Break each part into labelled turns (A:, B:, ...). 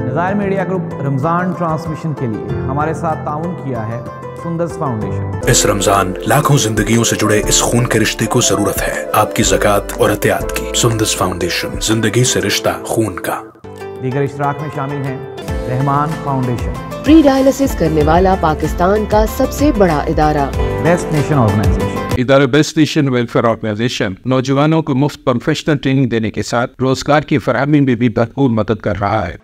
A: नज़ायर media group Ramzan transmission के लिए हमारे साथ ताउन किया है सुंदस फाउंडेशन।
B: इस रमजान लाखों जिंदगियों से जुड़े इस खून के रिश्ते को जरूरत है आपकी ज़कात और एहतियात की। सुंदस फाउंडेशन, जिंदगी से रिश्ता खून का।
A: दीगर इश्तराक में शामिल हैं रहमान फाउंडेशन,
C: प्री डायलिसिस करने वाला पाकिस्तान का सबसे बड़ा इदारा
A: बेस्ट नेशन ऑर्गेनाइजेशन,
D: इदारा बेस्ट नेशन वेलफेयर ऑर्गेनाइजेशन नौजवानों को मुफ्त प्रोफेशनल ट्रेनिंग देने के साथ रोजगार की फराहमी में भी भरपूर मदद कर रहा है।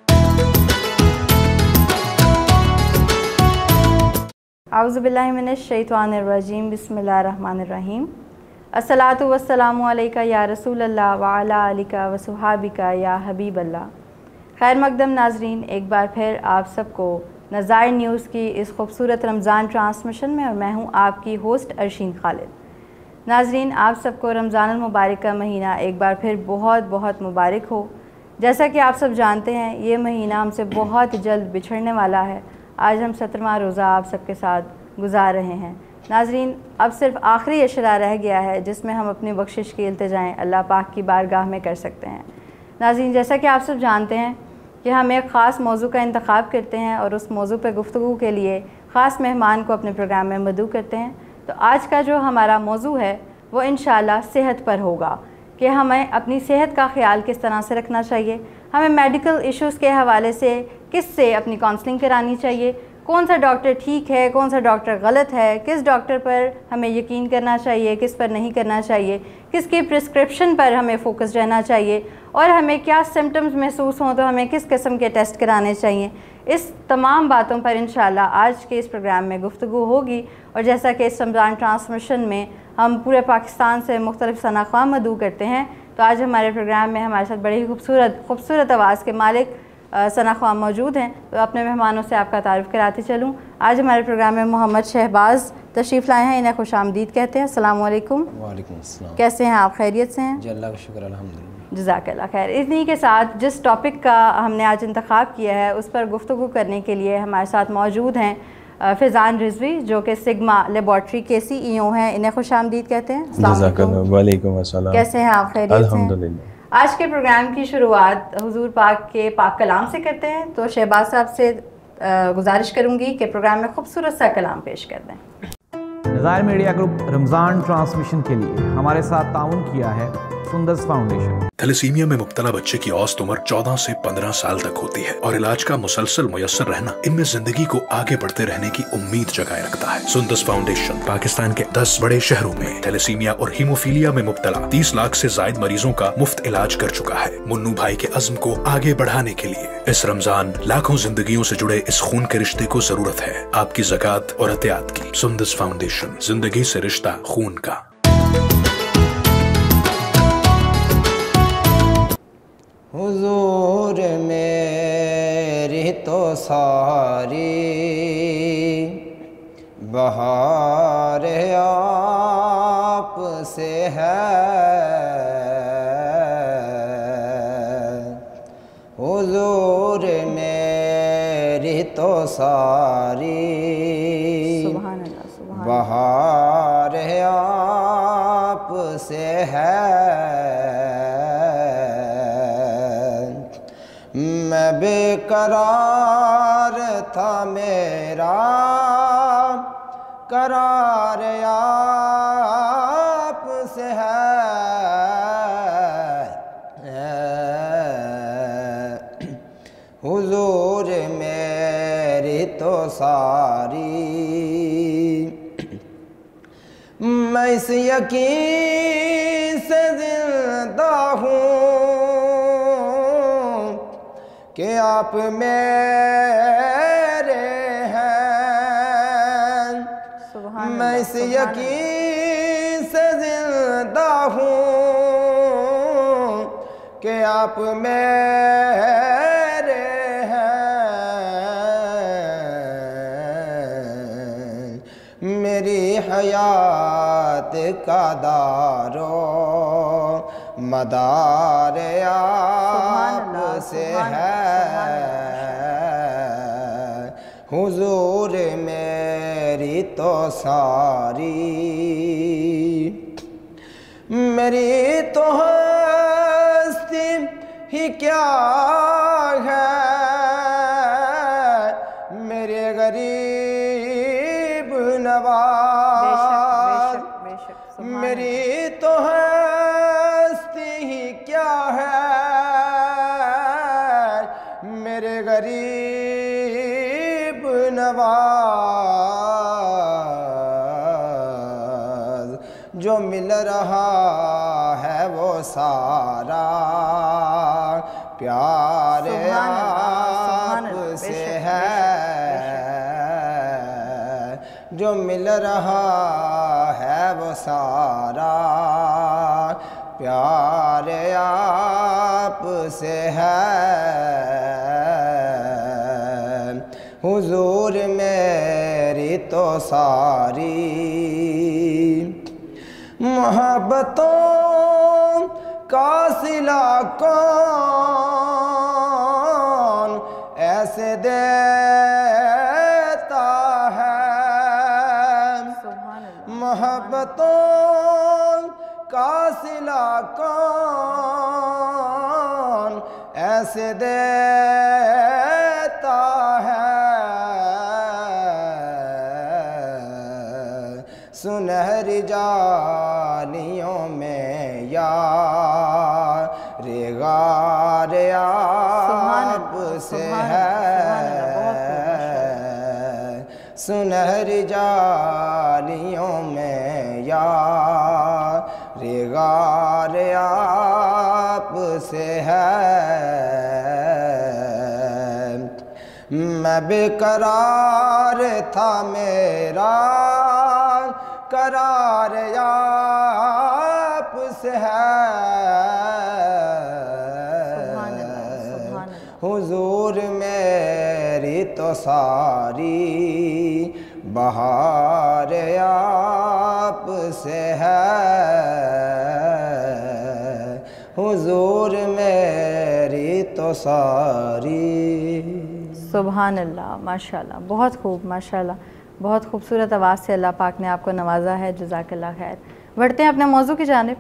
E: आउज़ुबिल्लाहि मिनश्शैतानिर्रजीम, बिस्मिल्लाहिर्रहमानिर्रहीम। अस्सलातु वस्सलामु अलैका या रसूलल्लाह व अला आलिका व सुहाबिका या हबीबल्लाह। खैर मकदम नाजरीन, एक बार फिर आप सबको नज़ायर न्यूज़ की इस खूबसूरत रमज़ान ट्रांसमिशन में, और मैं हूँ आपकी होस्ट अरशीन खालिद। नाजरीन, आप सबको रमज़ानुल मुबारक का महीना एक बार फिर बहुत बहुत मुबारक हो। जैसा कि आप सब जानते हैं, ये महीना हमसे बहुत जल्द बिछड़ने वाला है। आज हम 17वां रोज़ा आप सबके साथ गुजार रहे हैं। नाजरीन, अब सिर्फ आखिरी अशरा रह गया है जिसमें हम अपनी बख्शिश की इल्तिजाएँ अल्लाह पाक की बारगाह में कर सकते हैं। नाजरीन, जैसा कि आप सब जानते हैं कि हम एक ख़ास मौजू का इंतखाब करते हैं और उस मौजू पर गुफ्तगू के लिए ख़ास मेहमान को अपने प्रोग्राम में मदऊ करते हैं। तो आज का जो हमारा मौजू है वो इंशाअल्लाह सेहत पर होगा कि हमें अपनी सेहत का ख़्याल किस तरह से रखना चाहिए, हमें मेडिकल इश्यूज़ के हवाले से किससे अपनी काउंसलिंग करानी चाहिए, कौन सा डॉक्टर ठीक है, कौन सा डॉक्टर गलत है, किस डॉक्टर पर हमें यकीन करना चाहिए, किस पर नहीं करना चाहिए, किसकी प्रिस्क्रिप्शन पर हमें फ़ोकस रहना चाहिए, और हमें क्या सिम्टम्स महसूस हों तो हमें किस किस्म के टेस्ट कराने चाहिए। इस तमाम बातों पर इंशाअल्लाह आज के इस प्रोग्राम में गुफ्तगू होगी। और जैसा कि इस रमज़ान ट्रांसमिशन में हम पूरे पाकिस्तान से मुख्तलिफ सनाख्वाह मदऊ करते हैं, तो आज हमारे प्रोग्राम में हमारे साथ बड़ी ही खूबसूरत आवाज़ के मालिक सनाख्वाह मौजूद हैं। तो अपने मेहमानों से आपका तारुफ़ कराती चलूँ। आज हमारे प्रोग्राम में मोहम्मद शहबाज तशरीफ़ लाए हैं, इन्हें खुशामदीद कहते हैं। अस्सलाम वालेकुम।
F: वालेकुम अस्सलाम।
E: कैसे हैं आप? खैरियत से हैं?
F: जी, अल्लाह का शुक्र, अल्हम्दुलिल्लाह।
E: जज़ाकल्लाह खैर। इन्हीं के साथ जिस टॉपिक का हमने आज इंतखाब किया है उस पर गुफ्तगू करने के लिए हमारे साथ मौजूद हैं फ़ैज़ान रिजवी, जो कि सिग्मा लेबॉर्ट्री के CEO हैं। इन्हें खुशामदीद कहते हैं।
F: जज़ाकल्लाह। वालेकुम अस्सलाम।
E: कैसे हैं आप? खैरियत से हैं?
F: अल्हम्दुलिल्लाह।
E: आज के प्रोग्राम की शुरुआत हुजूर पाक के पाक कलाम से करते हैं। तो शहबाज साहब से गुजारिश करूँगी कि प्रोग्राम में खूबसूरत सा कलाम पेश कर दें।
A: नज़ायर मीडिया ग्रुप रमज़ान ट्रांसमिशन के लिए हमारे साथ ताउन किया है सुंदस फाउंडेशन।
B: थैलेसीमिया में मुब्तला बच्चे की औसत उम्र 14 से 15 साल तक होती है और इलाज का मुसलसल मुयस्सर रहना इनमें जिंदगी को आगे बढ़ते रहने की उम्मीद जगाए रखता है। सुंदस फाउंडेशन पाकिस्तान के 10 बड़े शहरों में थैलेसीमिया और हीमोफीलिया में मुब्तला 30 लाख से जायद मरीजों का मुफ्त इलाज कर चुका है। मुन्नू भाई के अज़्म को आगे बढ़ाने के लिए इस रमजान लाखों जिंदगियों से जुड़े इस खून के रिश्ते को जरूरत है आपकी ज़कात और एहतियात की। सुंदस फाउंडेशन, जिंदगी से रिश्ता खून का।
F: हुजूर मेरी तो सारी बहार आप से है, हुजूर मेरी तो सारी बहार आप से है। मैं बेकरार था, मेरा करार आप से है, हुजूर मेरी तो सारी। मैं इस यकीन से जिंदा हूँ कि आप मेरे हैं। मैं इस यकीन से जिंदा हूँ कि आप मेरे हैं। मेरी हयात का दारो मदार आप से है, हुजूर मेरी तो सारी। मेरी तो हस्ती ही क्या है, नवाज,
E: बेशक बेशक
F: मेरी तो हस्ती ही क्या है, मेरे गरीब नवाज। जो मिल रहा है वो सारा प्यार आपसे है, जो मिल रहा है वो सारा प्यार आपसे है। हुजूर मेरी तो सारी मोहब्बतों का सिला कौन ऐसे देता है, मोहब्बतों का सिला कौन ऐसे देता है। सुनहरी जानियों में यार रेगार आपसे है, सुनहरी जानियों में यार रेगार आपसे है। मैं बेकरार था मेरा करार आपसे है, हुजूर मेरी तो सारी बहार आपसे है, हुजूर मेरी तो सारी।
E: सुभान अल्लाह, माशाल्लाह, बहुत खूब, माशाल्लाह, बहुत खूबसूरत आवाज़ से अल्लाह पाक ने आपको नवाजा है। जज़ाकल्लाह खैर। बढ़ते हैं अपने मौजू की जानिब।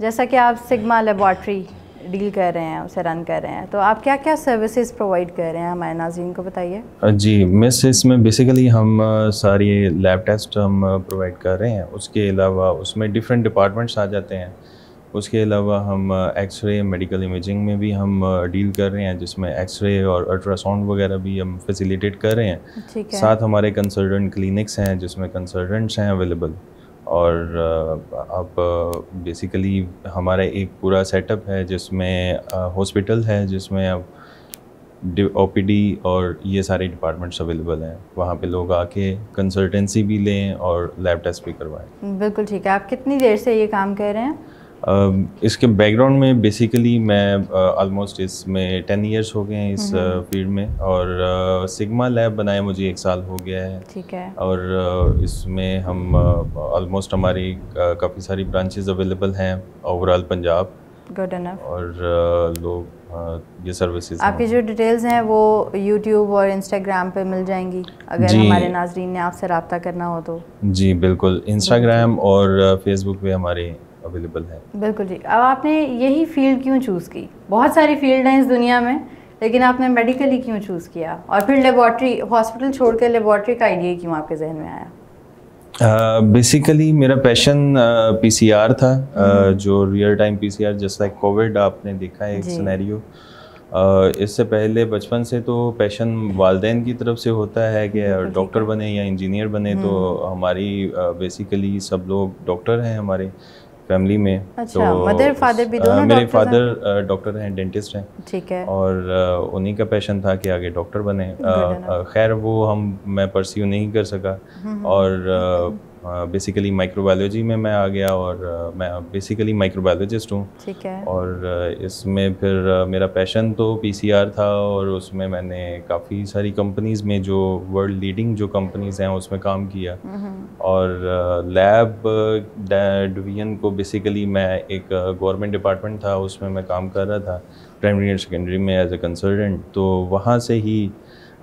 E: जैसा कि आप सिग्मा लेबॉर्ट्री डील कर रहे हैं, उसे रन कर रहे हैं, तो आप क्या क्या सर्विसेज प्रोवाइड कर रहे हैं हमारे नाज़रीन को बताइए।
G: जी मिस, इसमें बेसिकली हम सारी लैब टेस्ट हम प्रोवाइड कर रहे हैं। उसके अलावा उसमें डिफरेंट डिपार्टमेंट्स आ जाते हैं। उसके अलावा हम एक्सरे मेडिकल इमेजिंग में भी हम डील कर रहे हैं, जिसमें एक्सरे और अल्ट्रासाउंड वगैरह भी हम फैसिलिटेट कर रहे हैं।
E: ठीक है।
G: साथ हमारे कंसल्टेंट क्लिनिक्स हैं जिसमें कंसल्टेंट्स हैं अवेलेबल। और अब बेसिकली हमारा एक पूरा सेटअप है जिसमें हॉस्पिटल है, जिसमें अब OPD और ये सारे डिपार्टमेंट्स अवेलेबल हैं। वहाँ पे लोग आके कंसल्टेंसी भी लें और लैब टेस्ट भी करवाएं।
E: बिल्कुल ठीक है। आप कितनी देर से ये काम कर रहे हैं?
G: इसके बैकग्राउंड में बेसिकली मैं ऑलमोस्ट इसमें 10 इयर्स हो गए हैं इस फील्ड में, और सिग्मा लैब बनाए मुझे 1 साल हो गया है।
E: ठीक है।
G: और इसमें हम ऑलमोस्ट हमारी काफ़ी सारी ब्रांचेस अवेलेबल हैं ओवरऑल पंजाब।
E: Good enough.
G: और लोग ये सर्विसेज,
E: आपकी जो डिटेल्स हैं वो यूट्यूब और इंस्टाग्राम पे मिल जाएंगी अगर हमारे नाजरीन ने आपसे रब्ता करना हो तो।
G: जी बिल्कुल, इंस्टाग्राम और फेसबुक पे हमारे अवेलेबल है।
E: बिल्कुल ठीक। अब आपने यही फील्ड क्यों चूज़ की? बहुत सारी फील्ड हैं इस दुनिया में, लेकिन आपने मेडिकल ही क्यों चूज़ किया? और फिर लेबॉर्ट्री, हॉस्पिटल छोड़कर लेबॉर्ट्री का आइडिया क्यों आपके जहन में आया?
G: बेसिकली मेरा पैशन PCR था, जो real time PCR, just like Covid आपने देखा है एक सिनेरियो। इससे पहले बचपन से तो पैशन वालिदैन की तरफ से होता है कि डॉक्टर बने या इंजीनियर बने, तो हमारी बेसिकली सब लोग डॉक्टर हैं हमारे फैमिली में।
E: अच्छा,
G: तो
E: मदर फादर भी दोनों
G: मेरे फादर डॉक्टर हैं, डेंटिस्ट हैं।
E: ठीक है।
G: और उन्हीं का पैशन था कि आगे डॉक्टर बने। खैर वो मैं परस्यू नहीं कर सका, और बेसिकली माइक्रोबायोलॉजी में मैं आ गया, और मैं बेसिकली माइक्रोबायोलॉजिस्ट हूँ।
E: ठीक है।
G: और इसमें फिर मेरा पैशन तो PCR था, और उसमें मैंने काफ़ी सारी कंपनीज़ में, जो वर्ल्ड लीडिंग जो कंपनीज़ हैं उसमें काम किया। और लैब डिवीज़न को बेसिकली मैं एक गवर्नमेंट डिपार्टमेंट था उसमें मैं काम कर रहा था, प्राइमरी और सेकेंडरी में एज ए कंसल्टेंट। तो वहाँ से ही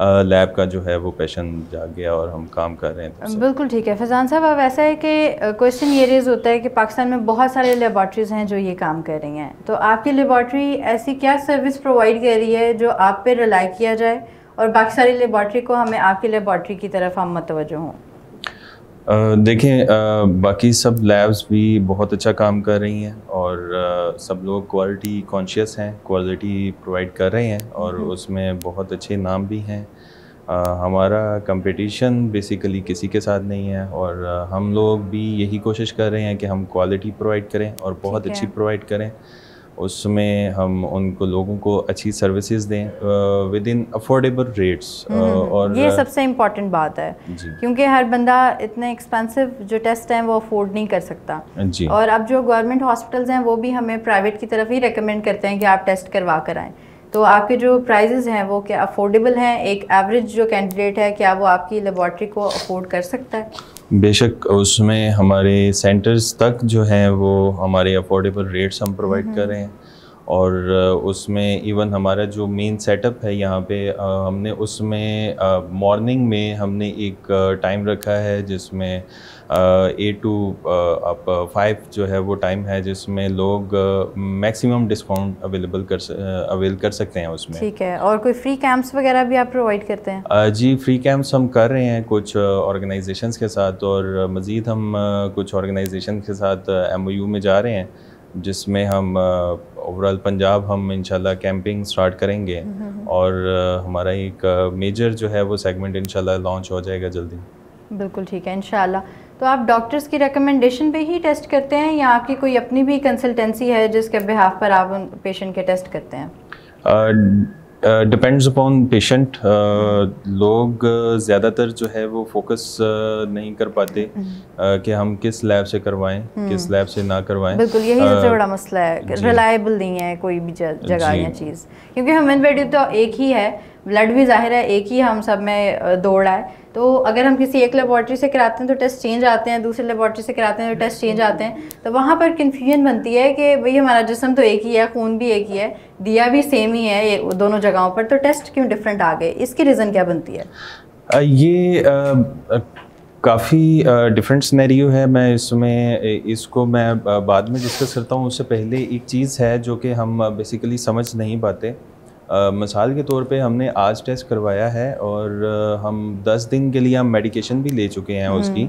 G: लैब का जो है वो पैशन जाग गया और हम काम कर रहे हैं।
E: बिल्कुल ठीक है। फैज़ान साहब, अब ऐसा है कि क्वेश्चन ये रेज़ होता है कि पाकिस्तान में बहुत सारे लेबॉर्ट्रीज़ हैं जो ये काम कर रही हैं, तो आपकी लेबॉर्ट्री ऐसी क्या सर्विस प्रोवाइड कर रही है जो आप पे रिलाई किया जाए और बाकी सारी लेबॉर्ट्री को हमें आपकी लेबॉर्ट्री की तरफ हम मतवज्जो हों?
G: देखें, बाकी सब लैब्स भी बहुत अच्छा काम कर रही हैं और सब लोग क्वालिटी कॉन्शियस हैं, क्वालिटी प्रोवाइड कर रहे हैं और उसमें बहुत अच्छे नाम भी हैं। हमारा कंपटीशन बेसिकली किसी के साथ नहीं है और हम लोग भी यही कोशिश कर रहे हैं कि हम क्वालिटी प्रोवाइड करें और बहुत अच्छी प्रोवाइड करें। उसमें हम उनको लोगों को अच्छी सर्विसेज दें विद इन अफोर्डेबल रेट्स। और
E: ये सबसे इम्पॉर्टेंट बात है क्योंकि हर बंदा इतने एक्सपेंसिव जो टेस्ट हैं वो अफोर्ड नहीं कर सकता जी। और अब जो गवर्नमेंट हॉस्पिटल्स हैं वो भी हमें प्राइवेट की तरफ ही रेकमेंड करते हैं कि आप टेस्ट करवा कर आएँ। तो आपके जो प्राइजेस हैं वो क्या अफोर्डेबल हैं? एक एवरेज जो कैंडिडेट है क्या वो आपकी लेबॉर्ट्री को अफोर्ड कर सकता है?
G: बेशक, उसमें हमारे सेंटर्स तक जो हैं वो हमारे अफोर्डेबल रेट्स हम प्रोवाइड कर रहे हैं और उसमें इवन हमारा जो मेन सेटअप है यहाँ पे हमने उसमें मॉर्निंग में हमने एक टाइम रखा है जिसमें 8 to 5 जो है वो टाइम है जिसमें लोग मैक्सिमम डिस्काउंट अवेल कर सकते हैं उसमें।
E: ठीक है। और कोई फ्री कैंप्स वगैरह भी आप प्रोवाइड करते हैं?
G: जी, फ्री कैंप्स हम कर रहे हैं कुछ ऑर्गेनाइजेशंस के साथ और मज़ीद हम कुछ ऑर्गेनाइजेशन के साथ MOU में जा रहे हैं जिसमें हम ओवरऑल पंजाब हम इंशाल्लाह कैंपिंग स्टार्ट करेंगे और हमारा एक मेजर जो है वो सेगमेंट इंशाल्लाह लॉन्च हो जाएगा जल्दी।
E: बिल्कुल ठीक है इंशाल्लाह। तो आप डॉक्टर्स की रिकमेंडेशन पे ही टेस्ट करते हैं या आपकी कोई अपनी भी कंसल्टेंसी है जिसके बिहाफ पर आप उन पेशेंट के टेस्ट करते हैं?
G: Depends upon patient. लोग ज़्यादातर जो है वो फोकस नहीं कर पाते कि हम किस लैब से करवाएं किस लैब से ना करवाएं।
E: बिल्कुल, यही सबसे बड़ा मसला है, रिलायबल नहीं है कोई भी जगह या चीज़। क्योंकि ह्यूमन बॉडी तो एक ही है, ब्लड भी जाहिर है एक ही हम सब में दौड़ है। तो अगर हम किसी एक लेबॉर्ट्री से कराते हैं तो टेस्ट चेंज आते हैं, दूसरे लेबॉर्ट्री से कराते हैं तो टेस्ट चेंज आते हैं। तो वहाँ पर कन्फ्यूजन बनती है कि भाई हमारा जिस्म तो एक ही है, खून भी एक ही है, दिया भी सेम ही है ये दोनों जगहों पर, तो टेस्ट क्यों डिफरेंट आ गए? इसकी रीज़न क्या बनती है?
G: ये काफ़ी डिफरेंट सिनेरियो है। मैं इसको मैं बाद में डिस्कस करता हूँ। उससे पहले एक चीज़ है जो कि हम बेसिकली समझ नहीं पाते। मिसाल के तौर पे हमने आज टेस्ट करवाया है और हम 10 दिन के लिए हम मेडिकेशन भी ले चुके हैं उसकी,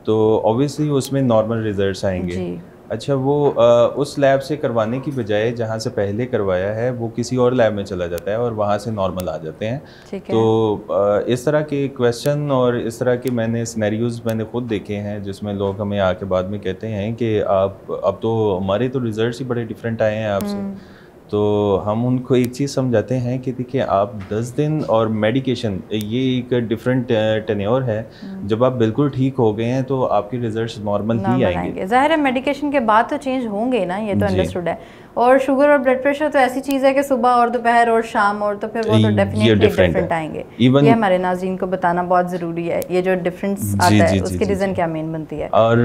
G: तो ऑब्वियसली उसमें नॉर्मल रिजल्ट्स आएंगे। अच्छा, वो उस लैब से करवाने की बजाय जहाँ से पहले करवाया है वो किसी और लैब में चला जाता है और वहाँ से नॉर्मल आ जाते हैं। तो इस तरह के क्वेश्चन और इस तरह के सिनेरियोज़ मैंने खुद देखे हैं जिसमें लोग हमें आके बाद में कहते हैं कि आप अब तो हमारे तो रिजल्ट्स ही बड़े डिफरेंट आए हैं आपसे। तो हम उनको एक चीज़ समझाते हैं कि देखिए, आप 10 दिन और मेडिकेशन ये एक डिफरेंट टेन्योर है। जब आप बिल्कुल ठीक हो गए हैं तो आपके रिजल्ट्स नॉर्मल ही आएंगे।
E: ज़ाहिर है मेडिकेशन के बाद तो चेंज होंगे ना, ये तो अंडरस्टूड है। और शुगर और ब्लड प्रेशर तो ऐसी चीज़ है कि सुबह और दोपहर और शाम और तो फिर वो तो डेफिनेटली डिफरेंट आएंगे। ये हमारे नाज़रीन को बताना बहुत ज़रूरी है, ये जो डिफरेंस आता है उसकी रीज़न क्या मेन बनती है।
G: और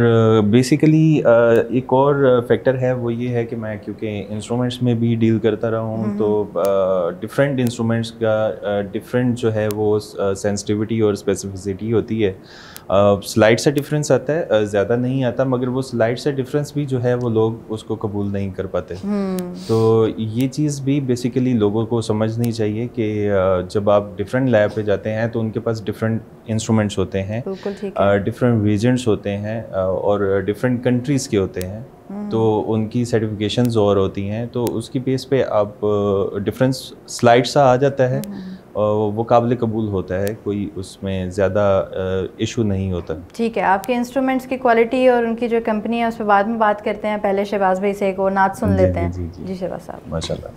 G: बेसिकली एक और फैक्टर है, वो ये है कि मैं क्योंकि इंस्ट्रूमेंट्स में भी डील करता रहा हूँ तो डिफरेंट इंस्ट्रूमेंट्स का डिफरेंट जो है वो सेंसिटिविटी और स्पेसिफिसिटी होती है। स्लाइड से डिफरेंस आता है, ज़्यादा नहीं आता, मगर वो स्लाइड से डिफरेंस भी जो है वो लोग उसको कबूल नहीं कर पाते। तो ये चीज़ भी बेसिकली लोगों को समझनी चाहिए कि जब आप डिफरेंट लैब पे जाते हैं तो उनके पास डिफरेंट इंस्ट्रूमेंट्स होते हैं, डिफरेंट रीजन्स होते हैं और डिफरेंट कंट्रीज़ के होते हैं, तो उनकी सर्टिफिकेशंस और होती हैं। तो उसकी बेस पे आप डिफरेंस स्लाइड सा आ जाता है, वो काबिल कबूल होता है, कोई उसमें ज़्यादा इशू नहीं होता।
E: ठीक है, आपके इंस्ट्रूमेंट्स की क्वालिटी और उनकी जो कंपनी है उस पर बाद में बात करते हैं। पहले शहबाज भाई से एक और नात सुन लेते हैं। जी शहबाज साहब।
G: माशाल्लाह।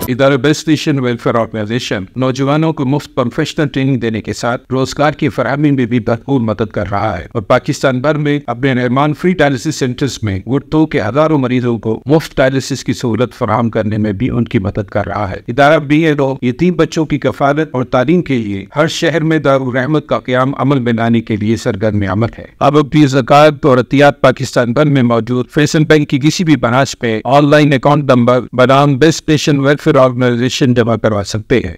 D: इदारा बेस्ट नेशन वेलफेयर ऑर्गेनाइजेशन नौजवानों को मुफ्त प्रोफेशनल ट्रेनिंग देने के साथ रोजगार की फराहमी में भी भरपूर मदद कर रहा है और पाकिस्तान भर में अपने निर्माण फ्री डायलिसिस सेंटर्स में गुर्दों के हजारों मरीजों को मुफ्त डायलिसिस की सहूलत फराहम करने में भी उनकी मदद कर रहा है। इदारा BLO यतीम बच्चों की कफालत और तालीम के लिए हर शहर में दारुल रहमत का क़याम अमल में लाने के लिए सरगर्म अमल है। अब अपनी ज़कात और अतियात पाकिस्तान भर में मौजूद फैसल बैंक की किसी भी ब्रांच पे ऑनलाइन अकाउंट नंबर बनाम बेस्ट नेशन वेलफेयर ऑर्गेनाइजेशन जमा करवा सकते हैं।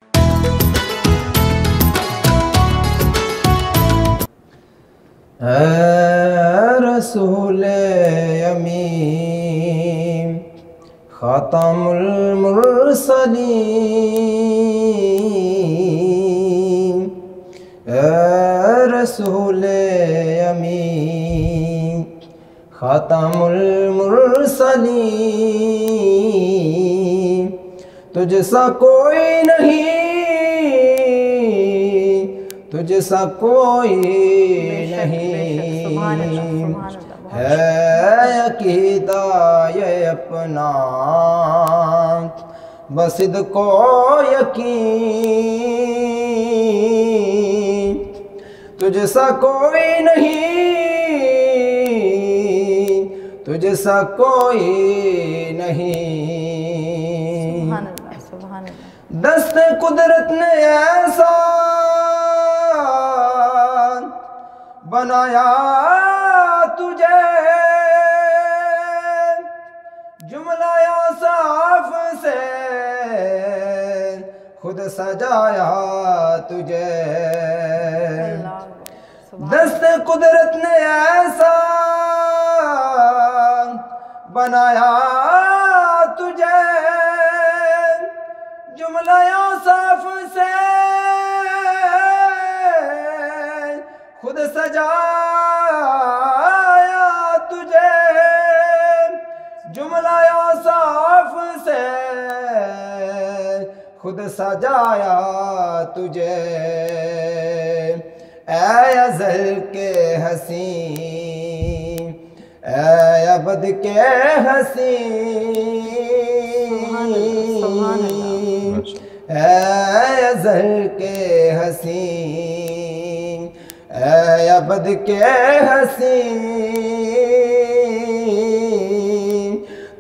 F: रसूल अमीन खातमुल मुरसलीन रसूल अमीन खातमुल मुरसलीन तुझसा कोई नहीं, तुझसा कोई नहीं है अकीदा ये अपना बसिद को यकीन तुझसा कोई नहीं, तुझसा कोई नहीं। दस्त कुदरत ने ऐसा बनाया तुझे, जुमला साफ से खुद सजाया तुझे। दस्त कुदरत ने ऐसा बनाया तुझे, जुमला साफ से खुद सजाया तुझे। जुमला साफ से खुद सजाया तुझे। ऐ अज़ल के हसीन, ऐ अबद के हसीन, ऐ अज़ल के हसीन, ऐ अबद के हसीन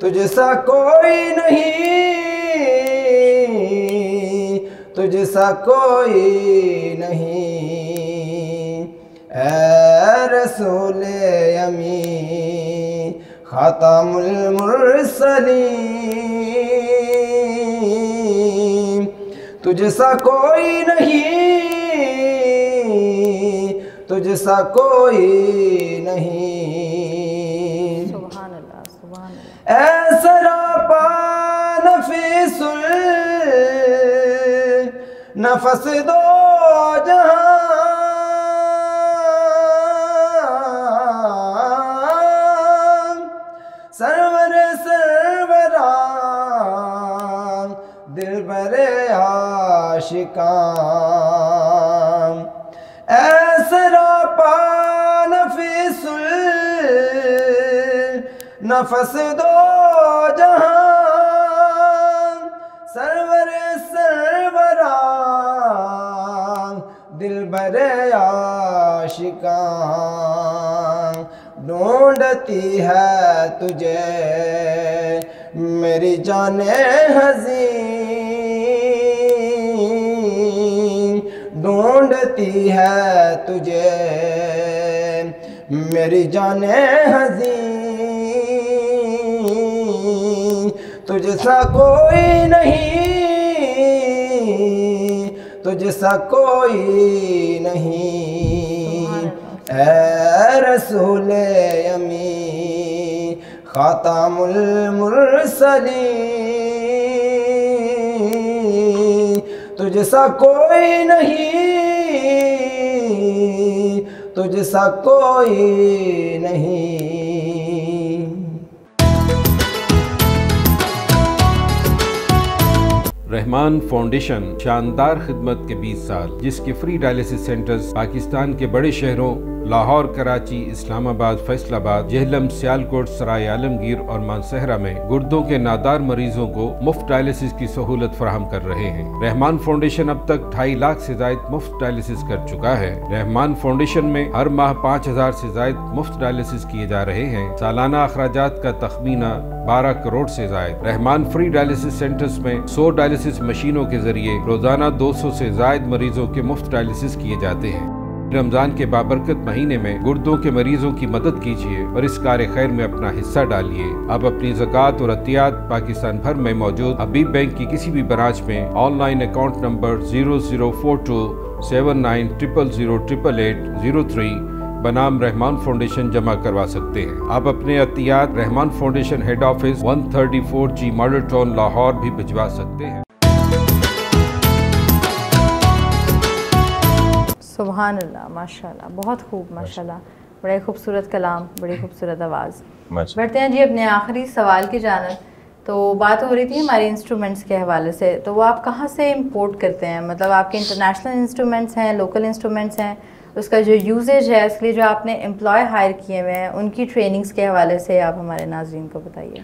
F: तुझसा कोई नहीं, तुझसा कोई नहीं। ऐ रसूल अमीन खातमुल मुरसलीन तुझसा कोई नहीं, तुझसा कोई नहीं।
E: सुभान अल्लाह, सुभान अल्लाह।
F: ऐ सरापा नफीसुल नफस दो जहां, सरवर सरवरां दिल बरे आशिकां। ऐ सरापा नफीसुल नफस दो जहां, सरवर सरवरां दिल बरे आशिकां। ढूंढती है तुझे मेरी जाने हज़ीन, ढूंढती है तुझे मेरी जाने हज़ीन तुझसा कोई नहीं, तुझसा कोई नहीं। ऐ रसूल अमीन खातमुल मुरसलीन तुझसा कोई नहीं, तुझसा कोई नहीं।
D: रहमान फाउंडेशन शानदार खिदमत के 20 साल, जिसके फ्री डायलिसिस सेंटर्स पाकिस्तान के बड़े शहरों लाहौर, कराची, इस्लामाबाद, फैसलाबाद, जेहलम, सियालकोट, सराय आलमगीर और मानसहरा में गुर्दों के नादार मरीजों को मुफ्त डायलिसिस की सहूलत फराहम कर रहे हैं। रहमान फाउंडेशन अब तक 2.5 लाख से ज्यादा मुफ्त डायलिसिस कर चुका है। रहमान फाउंडेशन में हर माह 5000 से ज्यादा मुफ्त डायलिसिस किए जा रहे हैं। सालाना अखराजात का तखमीना 12 करोड़ से ज्यादा। रहमान फ्री डायलिसिस सेंटर्स में 100 डायलिसिस मशीनों के जरिए रोजाना 200 से ज्यादा मरीजों के मुफ्त डायलिसिस किए जाते हैं। रमजान के बाबरकत महीने में गुर्दों के मरीजों की मदद कीजिए और इस कार्य खैर में अपना हिस्सा डालिए। अब अपनी ज़कात और अतियात पाकिस्तान भर में मौजूद हबीब बैंक की किसी भी ब्रांच में ऑनलाइन अकाउंट नंबर 00427900008803 बनाम रहमान फाउंडेशन जमा करवा सकते हैं। आप अपने Atiyat Rahman foundation head office 134G model town Lahore भी भिजवा सकते हैं।
E: सुभान अल्लाह, माशाल्लाह, बहुत खूब, माशाल्लाह, बड़ा खूबसूरत कलाम, बड़ी खूबसूरत आवाज़। बढ़ते हैं जी अपने आखिरी सवाल की जानब। तो बात हो रही थी हमारे इंस्ट्रूमेंट्स के हवाले से, तो वो आप कहाँ से इंपोर्ट करते हैं? मतलब आपके इंटरनेशनल इंस्ट्रूमेंट्स हैं, लोकल इंस्ट्रूमेंट्स हैं, उसका जो यूजेज है, इसके लिए जो आपने एम्प्लॉय हायर किए हुए हैं, उनकी ट्रेनिंग्स के हवाले से आप हमारे नाज़रीन को बताइए।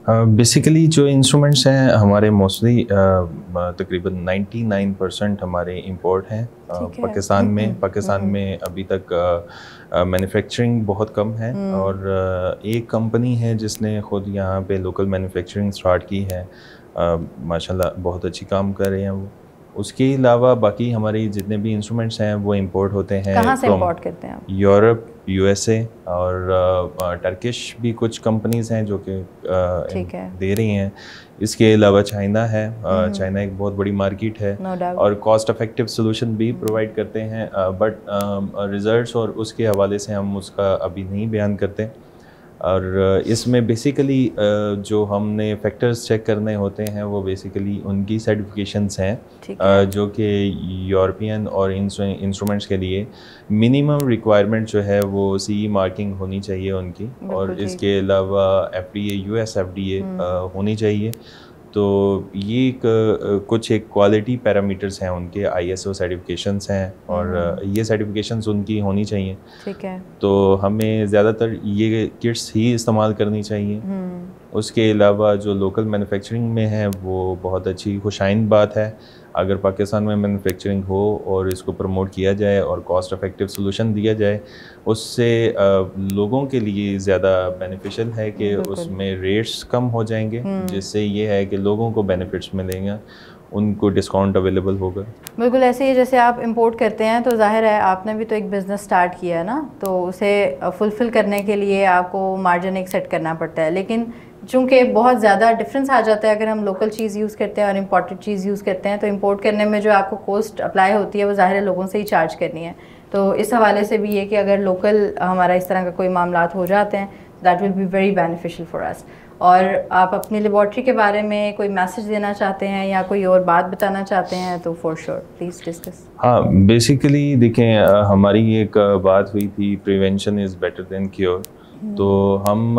G: बेसिकली जो इंस्ट्रूमेंट्स हैं हमारे मोस्टली तकरीबन 99% हमारे इंपोर्ट हैं पाकिस्तान में। पाकिस्तान में अभी तक मैन्युफैक्चरिंग बहुत कम है और एक कंपनी है जिसने ख़ुद यहाँ पे लोकल मैन्युफैक्चरिंग स्टार्ट की है, माशाल्लाह बहुत अच्छी काम कर रहे हैं वो। उसके अलावा बाकी हमारी जितने भी इंस्ट्रूमेंट्स हैं वो इंपोर्ट होते हैं।
E: कहाँ से इंपोर्ट करते हैं?
G: यूरोप, यूएसए और टर्किश भी कुछ कंपनीज हैं जो कि दे रही हैं। इसके अलावा चाइना है, चाइना एक बहुत बड़ी मार्केट है और कॉस्ट इफेक्टिव सोल्यूशन भी प्रोवाइड करते हैं, बट रिजल्ट्स और उसके हवाले से हम उसका अभी नहीं बयान करते। और इसमें बेसिकली जो हमने फैक्टर्स चेक करने होते हैं वो बेसिकली उनकी सर्टिफिकेशंस हैं जो कि यूरोपियन और इंस्ट्रूमेंट्स के लिए मिनिमम रिक्वायरमेंट जो है वो CE मार्किंग होनी चाहिए उनकी, और इसके अलावा FDA, US FDA होनी चाहिए। तो ये कुछ एक क्वालिटी पैरामीटर्स हैं उनके, ISO सर्टिफिकेशंस हैं और ये सर्टिफिकेशंस उनकी होनी चाहिए।
E: ठीक है।
G: तो हमें ज़्यादातर ये किट्स ही इस्तेमाल करनी चाहिए। उसके अलावा जो लोकल मैन्युफैक्चरिंग में है वो बहुत अच्छी खुशाइन बात है। अगर पाकिस्तान में मैन्युफैक्चरिंग हो और इसको प्रमोट किया जाए और कॉस्ट इफेक्टिव सोल्यूशन दिया जाए, उससे लोगों के लिए ज़्यादा बेनिफिशियल है कि उसमें रेट्स कम हो जाएंगे, जिससे ये है कि लोगों को बेनिफिट्स मिलेंगे, उनको डिस्काउंट अवेलेबल होगा।
E: बिल्कुल ऐसे ही जैसे आप इंपोर्ट करते हैं तो जाहिर है आपने भी तो एक बिज़नेस स्टार्ट किया है ना, तो उसे फुलफ़िल करने के लिए आपको मार्जिन एक सेट करना पड़ता है। लेकिन चूँकि बहुत ज़्यादा डिफरेंस आ जाता है अगर हम लोकल चीज़ यूज़ करते हैं और इम्पोर्टेड चीज़ यूज़ करते हैं, तो इंपोर्ट करने में जो आपको कॉस्ट अप्लाई होती है वो ज़ाहिर है लोगों से ही चार्ज करनी है। तो इस हवाले से भी ये कि अगर लोकल हमारा इस तरह का कोई मामलात हो जाते हैं, that will be very beneficial for us. और आप अपनी लेबॉर्ट्री के बारे में कोई मैसेज देना चाहते हैं या कोई और बात बताना चाहते हैं तो फॉर श्योर प्लीज़ डिस्कस।
G: हाँ, बेसिकली देखें, हमारी एक बात हुई थी prevention is better than cure. तो हम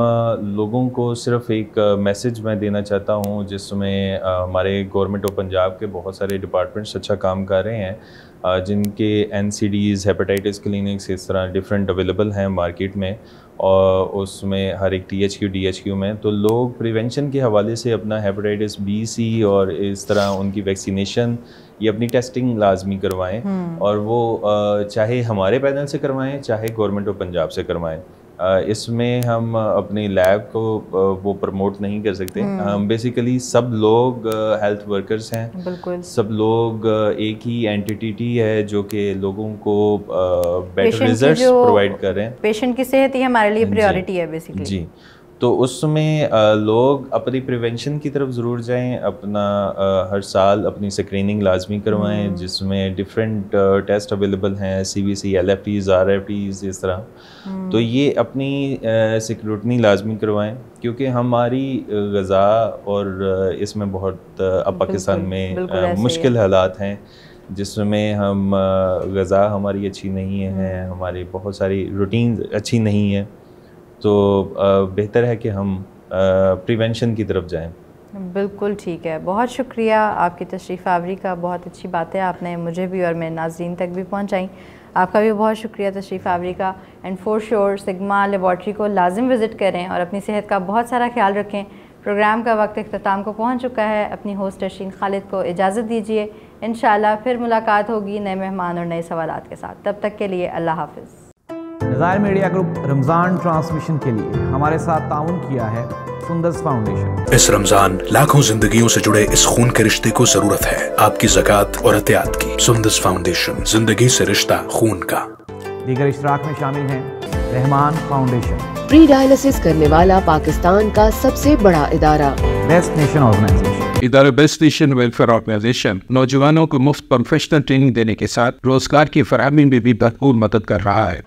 G: लोगों को सिर्फ एक मैसेज मैं देना चाहता हूँ जिसमें हमारे गवर्नमेंट ऑफ पंजाब के बहुत सारे डिपार्टमेंट्स अच्छा काम कर रहे हैं, जिनके NCDs, हेपेटाइटिस क्लिनिक्स इस तरह डिफरेंट अवेलेबल हैं मार्केट में, और उसमें हर एक THQ DHQ में। तो लोग प्रिवेंशन के हवाले से अपना हेपेटाइटिस B, C और इस तरह उनकी वैक्सीनेशन ये अपनी टेस्टिंग लाजमी करवाएं, और वो चाहे हमारे पैनल से करवाएं चाहे गवर्नमेंट ऑफ पंजाब से करवाएं। इसमें हम अपने लैब को वो प्रमोट नहीं कर सकते। हम बेसिकली सब लोग हेल्थ वर्कर्स हैं, सब लोग एक ही एंटिटी है जो कि लोगों को बेटर रिजल्ट्स प्रोवाइड कर रहे हैं।
E: पेशेंट की सेहत ही हमारे लिए प्रायोरिटी है बेसिकली। जी,
G: तो उसमें लोग अपनी प्रिवेंशन की तरफ ज़रूर जाएं, अपना हर साल अपनी स्क्रीनिंग लाजमी करवाएं, जिसमें डिफरेंट टेस्ट अवेलेबल हैं, CBC, LFTs, RFTs इस तरह। तो ये अपनी स्क्रूटनी लाजमी करवाएं, क्योंकि हमारी ग़ज़ा और इसमें बहुत अब पाकिस्तान में मुश्किल हालात हैं, जिसमें हम ग़ज़ा हमारी अच्छी नहीं है, हमारी बहुत सारी रूटीन अच्छी नहीं है। तो बेहतर है कि हम प्रिवेंशन की तरफ जाएं।
E: बिल्कुल ठीक है, बहुत शुक्रिया आपकी तशरीफ़ आवरी का, बहुत अच्छी बातें आपने मुझे भी और मेरे नाज़रीन तक भी पहुंचाई। आपका भी बहुत शुक्रिया तशरीफ़ आवरी का। And for sure sigma laboratory को लाजिम विज़िट करें और अपनी सेहत का बहुत सारा ख्याल रखें। प्रोग्राम का वक्त इख्तिताम को पहुँच चुका है। अपनी होस्ट अशीन खालिद को इजाज़त दीजिए। इंशाअल्लाह फिर मुलाकात होगी नए मेहमान और नए सवालात के साथ। तब तक के लिए अल्लाह हाफ़िज़।
A: नज़ायर मीडिया ग्रुप रमज़ान ट्रांसमिशन के लिए हमारे साथ ताउन किया है सुंदस फाउंडेशन।
B: इस रमजान लाखों जिंदगियों से जुड़े इस खून के रिश्ते को जरूरत है आपकी ज़कात और एहतियात की। सुंदस फाउंडेशन, जिंदगी से रिश्ता खून का।
A: दीगर इश्तराक में शामिल हैं रहमान फाउंडेशन,
C: प्री डायलिसिस करने वाला पाकिस्तान का सबसे बड़ा इदारा,
A: बेस्ट नेशन ऑर्गेनाइजेशन।
D: इदारा बेस्ट नेशन वेलफेयर ऑर्गेनाइजेशन नौजवानों को मुफ्त प्रोफेशनल ट्रेनिंग देने के साथ रोजगार की फराहमी में भी भरपूर मदद कर रहा है।